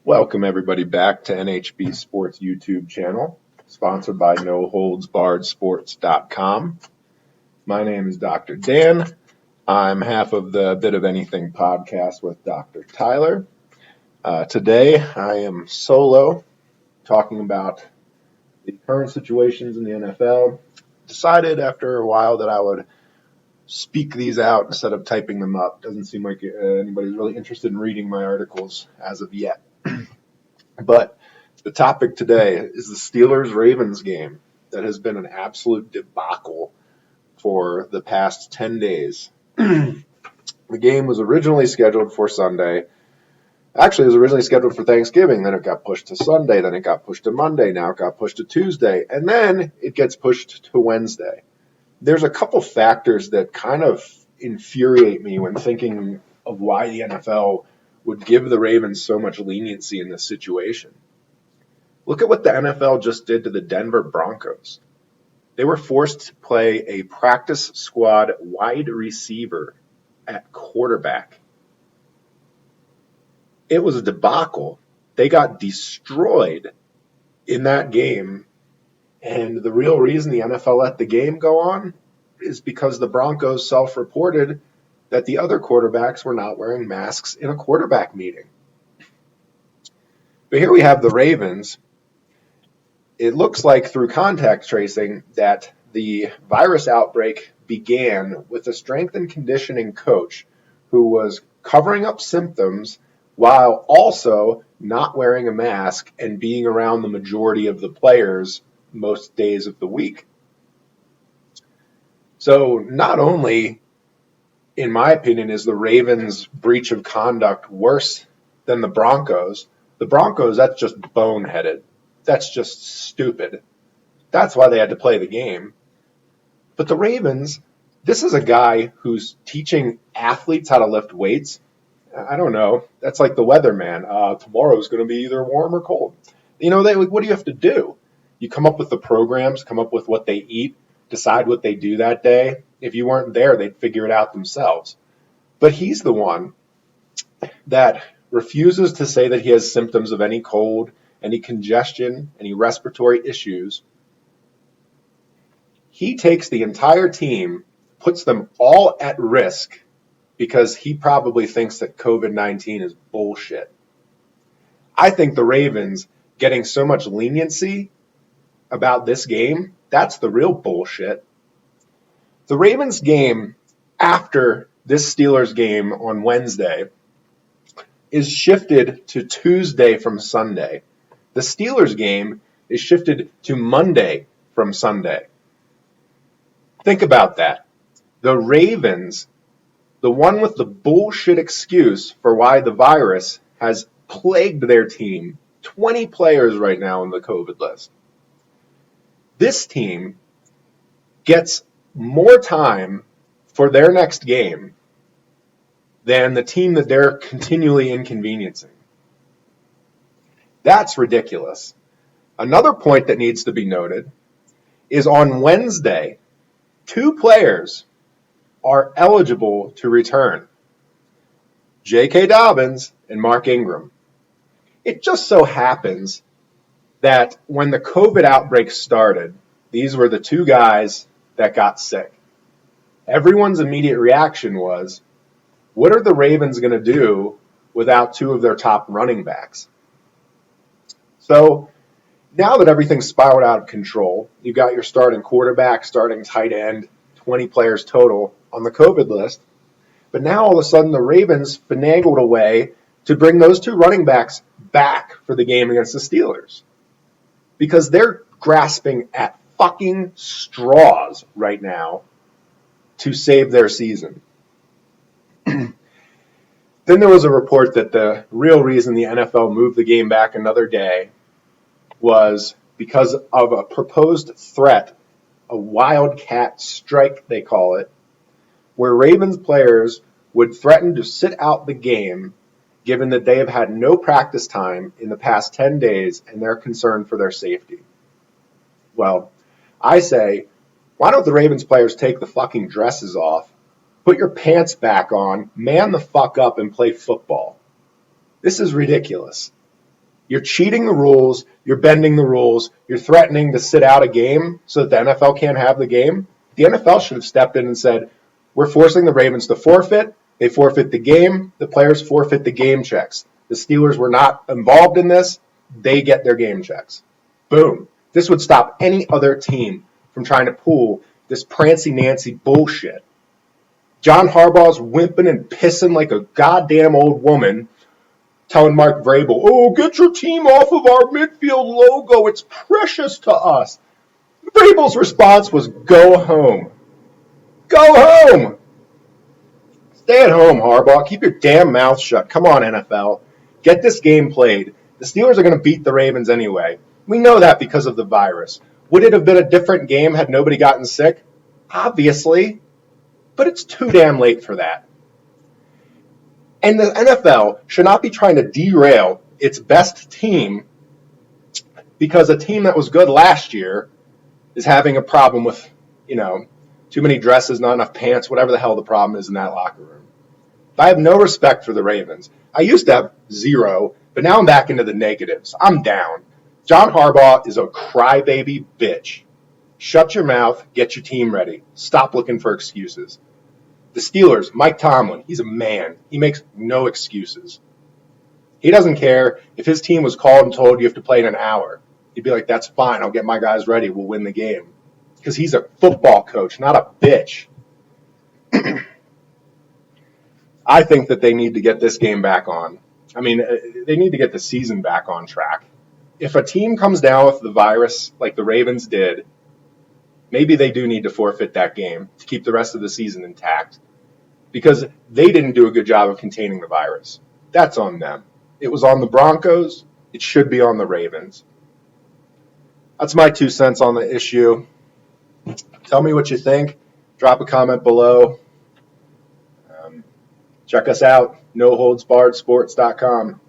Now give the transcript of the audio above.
Welcome everybody back to NHB Sports YouTube channel, sponsored by NoHoldsBarredSports.com. My name is Dr. Dan. I'm half of the Bit of Anything podcast with Dr. Tyler. Today I am solo talking about the current situations in the NFL. Decided after a while that I would speak these out instead of typing them up. Doesn't seem like anybody's really interested in reading my articles as of yet. But the topic today is the Steelers-Ravens game that has been an absolute debacle for the past 10 days. The game was originally scheduled for Sunday. Actually, it was originally scheduled for Thanksgiving. Then it got pushed to Sunday. Then it got pushed to Monday. Now it got pushed to Tuesday. And then it gets pushed to Wednesday. There's a couple factors that kind of infuriate me when thinking of why the NFL would give the Ravens so much leniency in this situation. Look at what the NFL just did to the Denver Broncos. They were forced to play a practice squad wide receiver at quarterback. It was a debacle. They got destroyed in that game. And the real reason the NFL let the game go on is because the Broncos self-reported that the other quarterbacks were not wearing masks in a quarterback meeting. But here we have the Ravens. It looks like through contact tracing that the virus outbreak began with a strength and conditioning coach who was covering up symptoms while also not wearing a mask and being around the majority of the players most days of the week. So not only, in my opinion, is the Ravens' breach of conduct worse than the Broncos, that's just boneheaded. That's just stupid. That's why they had to play the game. But the Ravens, this is a guy who's teaching athletes how to lift weights. I don't know. That's like the weatherman. Tomorrow's going to be either warm or cold. What do you have to do? You come up with the programs, come up with what they eat, decide what they do that day. If you weren't there, they'd figure it out themselves. But he's the one that refuses to say that he has symptoms of any cold, any congestion, any respiratory issues. He takes the entire team, puts them all at risk because he probably thinks that COVID-19 is bullshit. I think the Ravens getting so much leniency about this game, that's the real bullshit. The Ravens game after this Steelers game on Wednesday is shifted to Tuesday from Sunday. The Steelers game is shifted to Monday from Sunday. Think about that. The Ravens, the one with the bullshit excuse for why the virus has plagued their team, 20 players right now on the COVID list. This team gets more time for their next game than the team that they're continually inconveniencing. That's ridiculous. Another point that needs to be noted is on Wednesday, 2 players are eligible to return. J.K. Dobbins and Mark Ingram. It just so happens that when the COVID outbreak started, these were the 2 guys that got sick. Everyone's immediate reaction was, what are the Ravens going to do without 2 of their top running backs? So now that everything's spiraled out of control, you've got your starting quarterback, starting tight end, 20 players total on the COVID list. But now all of a sudden the Ravens finagled a way to bring those 2 running backs back for the game against the Steelers. Because they're grasping at fucking straws right now to save their season. Then there was a report that the real reason the NFL moved the game back another day was because of a proposed threat, a wildcat strike they call it, where Ravens players would threaten to sit out the game given that they have had no practice time in the past 10 days and they're concerned for their safety. Well, I say, why don't the Ravens players take the fucking dresses off, put your pants back on, man the fuck up and play football? This is ridiculous. You're cheating the rules. You're bending the rules. You're threatening to sit out a game so that the NFL can't have the game. The NFL should have stepped in and said, we're forcing the Ravens to forfeit. They forfeit the game. The players forfeit the game checks. The Steelers were not involved in this. They get their game checks. Boom. This would stop any other team from trying to pull this prancy-nancy bullshit. John Harbaugh's wimping and pissing like a goddamn old woman, telling Mark Vrabel, oh, get your team off of our midfield logo. It's precious to us. Vrabel's response was, go home. Go home. Stay at home, Harbaugh. Keep your damn mouth shut. Come on, NFL. Get this game played. The Steelers are going to beat the Ravens anyway. We know that because of the virus. Would it have been a different game had nobody gotten sick? Obviously. But it's too damn late for that. And the NFL should not be trying to derail its best team because a team that was good last year is having a problem with, too many dresses, not enough pants, whatever the hell the problem is in that locker room. I have no respect for the Ravens. I used to have zero, but now I'm back into the negatives. I'm down. John Harbaugh is a crybaby bitch. Shut your mouth, get your team ready. Stop looking for excuses. The Steelers, Mike Tomlin, he's a man. He makes no excuses. He doesn't care if his team was called and told you have to play in an hour. He'd be like, that's fine. I'll get my guys ready. We'll win the game. Because he's a football coach, not a bitch. I think that they need to get this game back on. They need to get the season back on track. If a team comes down with the virus like the Ravens did, maybe they do need to forfeit that game to keep the rest of the season intact because they didn't do a good job of containing the virus. That's on them. It was on the Broncos. It should be on the Ravens. That's my 2 cents on the issue. Tell me what you think. Drop a comment below. Check us out, noholdsbarredsports.com.